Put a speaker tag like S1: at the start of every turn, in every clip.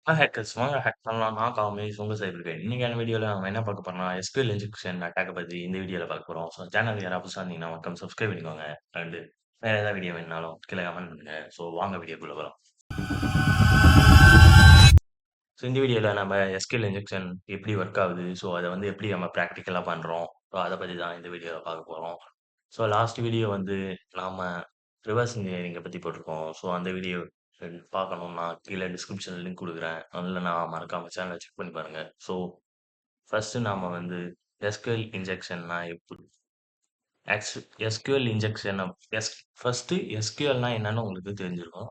S1: Hackers வாங்க hack பண்ணலாம். நான் காமேஷ் உங்க சைடு இருக்கேன். இன்னைக்கான வீடியோல நம்ம என்ன பார்க்க போறோம்னா, எஸ்கியூஎல் இன்ஜெக்ஷன் அட்டாக்க பத்தி இந்த வீடியோல பார்க்க போறோம். ஸோ சேனல் யாராவது புதுசா இருந்தீங்கன்னா மறக்காம சப்ஸ்கிரைப் பண்ணிக்கோங்க. அண்ட் வேற ஏதாவது வீடியோ வேணும்னாலும் கீழ கமெண்ட் பண்ணுங்க. ஸோ வாங்க வீடியோக்குள்ள போலாம். ஸோ இந்த வீடியோல நம்ம எஸ்கியூஎல் இன்ஜெக்ஷன் எப்படி ஒர்க் ஆகுது? ஸோ அத வந்து எப்படி நம்ம பிராக்டிகலா பண்றோம்? ஸோ அத பத்தி தான் இந்த வீடியோல பார்க்க போறோம். ஸோ லாஸ்ட் வீடியோ வந்து நாம ரிவர்ஸ் இன்ஜினியரிங்க பத்தி போட்டிருக்கோம். ஸோ அந்த வீடியோ பார்க்கணும்னா கீழ டிஸ்கிரிப்ஷன்ல லிங்க் குடுக்குறேன். இல்லன்னா மறக்காம சேனல செக் பண்ணி பாருங்க. ஸோ ஃபர்ஸ்ட்டு நாம வந்து எஸ்கியூஎல் இன்ஜெக்ஷன்னா எக்ஸ் எஸ்கியூஎல் இன்ஜெக்ஷன் ஃபர்ஸ்ட்டு எஸ்கியூஎல்னா என்னன்னு உங்களுக்கு தெரிஞ்சிருக்கும்.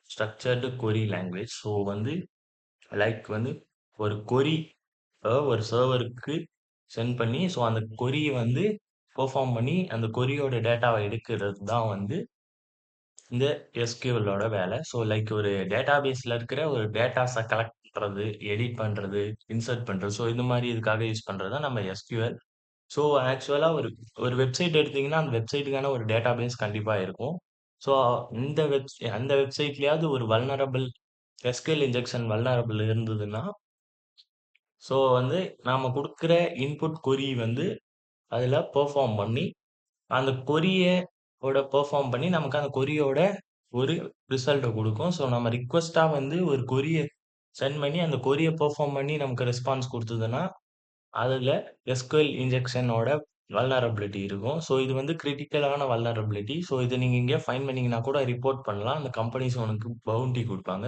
S1: Structured query language. ஸோ வந்து லைக் வந்து ஒரு கொரி ஒரு சர்வருக்கு சென்ட் பண்ணி, ஸோ அந்த கொரிய வந்து பெர்ஃபார்ம் பண்ணி, அந்த கொரியோட டேட்டாவ எடுக்கிறது தான் வந்து இந்த எஸ்கியூஎல்லோட வேலை. ஸோ லைக் ஒரு டேட்டாபேஸ்ல இருக்கிற ஒரு டேட்டாஸ கலெக்ட் பண்றது, எடிட் பண்றது, இன்சர்ட் பண்றது. ஸோ இந்த மாரி இதுக்காக யூஸ் பண்றது தான் நம்ம எஸ்கியூஎல். ஸோ ஆக்சுவலா ஒரு ஒரு வெப்சைட் எடுத்தீங்கன்னா, அந்த வெப்சைட்டுக்கான ஒரு டேட்டாபேஸ் கண்டிப்பா இருக்கும். ஸோ அந்த வெப்சைட்லயாவது ஒரு வல்னரபிள் எஸ்கியூஎல் இன்ஜெக்ஷன் வல்னரபிள் இருந்ததுன்னா, ஸோ வந்து நாம குடுக்குற இன்புட் கொரி வந்து அதுல பெர்ஃபார்ம் பண்ணி, அந்த கொரிய பெர்ஃபார்ம் பண்ணி நமக்கு அந்த கொரியோட ஒரு ரிசல்ட்ட குடுக்கும். ஸோ நம்ம ரிக்வெஸ்ட்டா வந்து ஒரு கொரிய சென்ட் பண்ணி, அந்த கொரிய பெர்ஃபார்ம் பண்ணி நமக்கு ரெஸ்பான்ஸ் குடுத்ததுன்னா, அதுல எஸ்கியூஎல் இன்ஜெக்ஷனோட வல்னரபிலிட்டி இருக்கும். ஸோ இது வந்து கிரிட்டிக்கலான வல்னரபிலிட்டி. ஸோ இத நீங்க எங்கேயோ ஃபைண்ட் பண்ணீங்கன்னா கூட ரிப்போர்ட் பண்ணலாம். அந்த கம்பெனிஸ் உனக்கு பவுண்டி குடுப்பாங்க.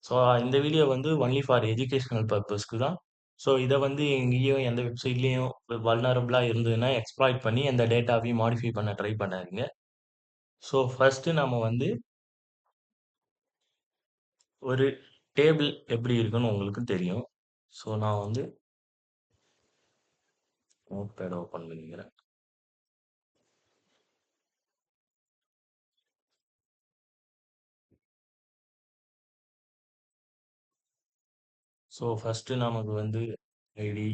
S1: ஸோ இந்த வீடியோ வந்து ஒன்லி ஃபார் எஜுகேஷனல் பர்ப்பஸ்க்கு தான். ஸோ இத வந்து எங்கேயும் எந்த வெப்சைட்லயும் வல்னரபிளா இருந்ததுன்னா எக்ஸ்ப்ளாய்ட் பண்ணி அந்த டேட்டாவையும் மாடிஃபை பண்ண ட்ரை பண்ணாதீங்க. ஸோ ஃபர்ஸ்ட்டு நம்ம வந்து ஒரு டேபிள் எப்படி இருக்குன்னு உங்களுக்கு தெரியும். ஸோ நான் வந்து நோட்பேட் ஓப்பன் பண்ணிக்கிறேன். ஸோ ஃபர்ஸ்ட்டு நமக்கு வந்து ID,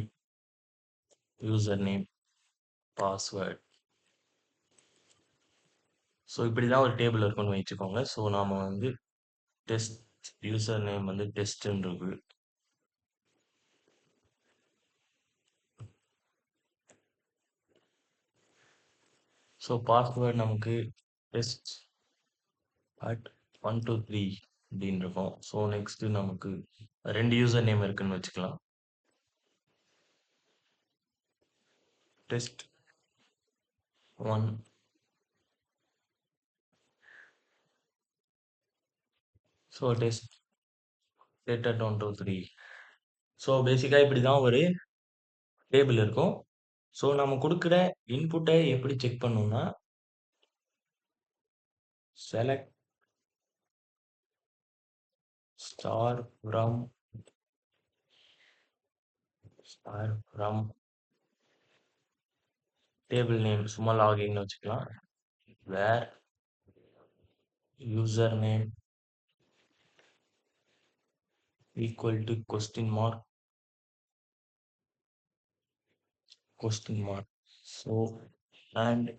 S1: user name, password. So இப்படி தான் ஒரு டேபிள் இருக்குன்னு வச்சுக்கோங்க. ஸோ நாம வந்து டெஸ்ட் யூசர் நேம் வந்து டெஸ்ட்ன்னு இருக்கு. ஸோ பாஸ்வேர்ட் நமக்கு டெஸ்ட் அட் 123 அப்படின்னு இருக்கும். ஸோ நெக்ஸ்ட் நமக்கு 2 யூசர் நேம் இருக்குன்னு வச்சுக்கலாம். Test 1, so test at 123. So பேசிக்கா இப்படி தான் ஒரு டேபிள் இருக்கும். ஸோ நம்ம குடுக்குற இன்புட்ட எப்படி செக் பண்ணணும்னா, select star from table name சும்மா லாகின்னு வச்சுக்கலாம். Where user name equal to question mark. So and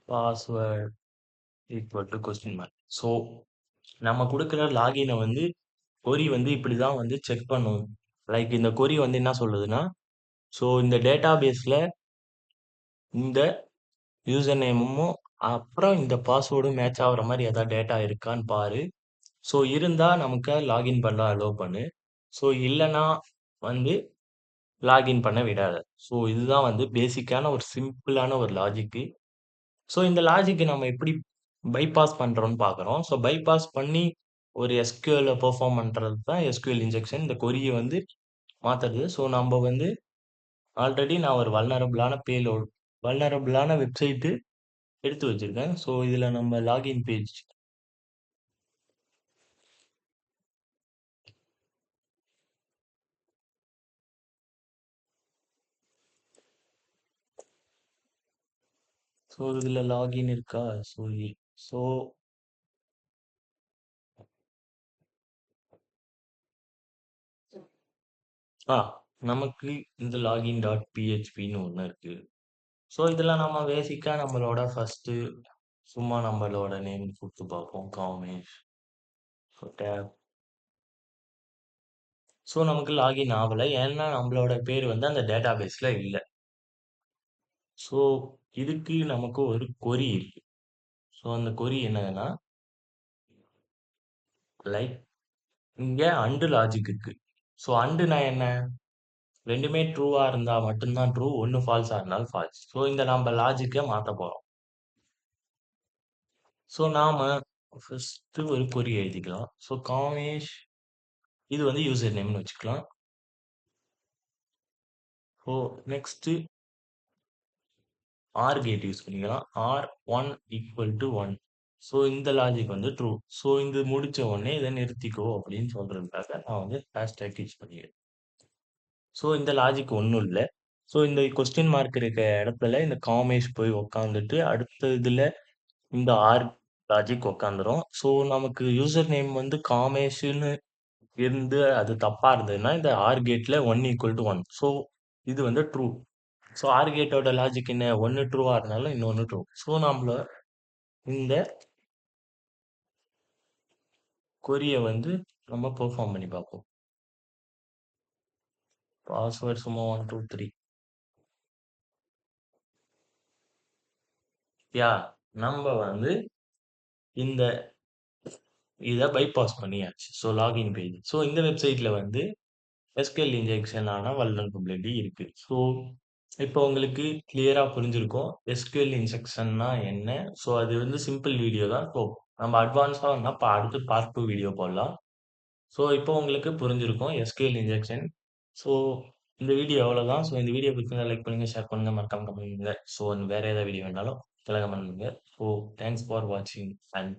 S1: password equal to question mark. So நம்ம குடுக்குற லாகின வந்து கொரி வந்து இப்படிதான் வந்து செக் பண்ணும். லைக் இந்த கொரி வந்து என்ன சொல்லுதுன்னா, ஸோ இந்த டேட்டாபேஸ்ல இந்த யூசர் நேமும் அப்புறம் இந்த பாஸ்வேர்டும் மேட்ச் ஆகுற மாதிரி ஏதாவது டேட்டா இருக்கான்னு பாரு. ஸோ இருந்தா நமக்கு லாகின் பண்ண அலோவ் பண்ணு. ஸோ இல்லைன்னா வந்து லாகின் பண்ண விடாத. ஸோ இதுதான் வந்து பேசிக்கான ஒரு சிம்பிளான ஒரு லாஜிக்கு. ஸோ இந்த லாஜிக்க நம்ம எப்படி பைபாஸ் பண்றோம்னு பார்க்குறோம். ஸோ பைபாஸ் பண்ணி ஒரு எஸ்கியூஎல்ல பெர்ஃபார்ம் பண்றது தான் எஸ்கியூஎல் இன்ஜெக்ஷன். இந்த கொரிய வந்து மாத்துறது. ஸோ நம்ப வந்து ஆல்ரெடி நான் ஒரு வல்னரபிளான வெப்சைட்டு எடுத்து வச்சிருக்கேன். ஸோ இதுல நம்ம லாகின் பேஜ். ஸோ இதுல லாகின் இருக்கா? ஸோ ஸோ ஆ நமக்கு இந்த லாகின் டாட் பிஹெச்பின்னு ஒண்ணு இருக்கு. ஸோ இதுல நம்ம பேசிக்கா நம்மளோட ஃபர்ஸ்ட்டு சும்மா நம்மளோட நேம் குடுத்து பார்ப்போம். காமேஷ். So tab. ஸோ நமக்கு லாகின் ஆவல. ஏன்னா நம்மளோட பேர் வந்து அந்த டேட்டாபேஸ்ல இல்ல. ஸோ இதுக்கு நமக்கு ஒரு கொரி இருக்கு. ஸோ அந்த கொரி என்னதுன்னா, லைக் இங்க அண்ட் லாஜிக் இருக்கு. ஸோ அண்டுனா என்ன? 2மே ட்ரூவா இருந்தா மட்டும் தான் ட்ரூ. 1 ஃபால்ஸா இருந்தாலும் ஃபால்ஸ். ஸோ இந்த நம்ம லாஜிக்க மாத்த போறோம். ஸோ நாம ஃபர்ஸ்ட் ஒரு கொரி எழுதிக்கலாம். ஸோ காமேஷ் இது வந்து யூசர் நேம்னு வச்சுக்கலாம். So next or gate use பண்ணிக்கலாம். R one equal to 1. ஸோ இந்த லாஜிக் வந்து ட்ரூ. ஸோ இது முடிச்ச உடனே இதை நிறுத்திக்கோ அப்படின்னு சொல்றதுக்காக நான் வந்து ஹேஷ்டேக் யூஸ் பண்ணிக்கிறேன். ஸோ இந்த லாஜிக் ஒன்றும் இல்லை. ஸோ இந்த கொஸ்டின் மார்க் இருக்க இடத்துல இந்த காமேஷ் போய் உக்காந்துட்டு அடுத்த இதுல இந்த ஆர் லாஜிக் உக்காந்துரும். ஸோ நமக்கு யூசர் நேம் வந்து காமேஷ்னு இருந்து அது தப்பா இருந்ததுன்னா இந்த ஆர் கேட்ல 1 ஈக்குவல் டு 1. ஸோ இது வந்து ட்ரூ. ஸோ ஆர் கேட்டோட லாஜிக் என்ன? ஒன்னு ட்ரூவா இருந்தாலும் இன்னொன்னு ட்ரூ. ஸோ நம்மள இந்த கொரிய வந்து நம்ம பெர்ஃபார்ம் பண்ணி பார்ப்போம். பாஸ்வேர்ட் சும்மா 1 2 3. யா நம்ம வந்து இந்த இதை பைபாஸ் பண்ணியாச்சு. So login page. ஸோ இந்த வெப்சைட்ல வந்து எஸ்கியூஎல் இன்ஜெக்ஷன் ஆன வல்னரபிலிட்டி இருக்கு. ஸோ இப்போ உங்களுக்கு கிளியரா புரிஞ்சிருக்கும் எஸ்கியூஎல் இன்ஜெக்ஷன்னா என்ன. ஸோ அது வந்து சிம்பிள் வீடியோ தான். ஸோ நம்ம அட்வான்ஸா வேணா அடுத்து பார்ட் 2 வீடியோ போடலாம். ஸோ இப்போ உங்களுக்கு புரிஞ்சிருக்கும் எஸ்கியூஎல் இன்ஜெக்ஷன். ஸோ இந்த வீடியோ அவ்வளோதான். ஸோ இந்த வீடியோ பிடிச்சிருந்தா லைக் பண்ணுங்க, ஷேர் பண்ணுங்க, மறக்காம கமெண்ட் பண்ணுங்க. ஸோ வேற ஏதாவது வீடியோ வேணாலும் கமெண்ட் பண்ணுங்க. ஸோ தேங்க்ஸ் ஃபார் வாட்சிங் அண்ட்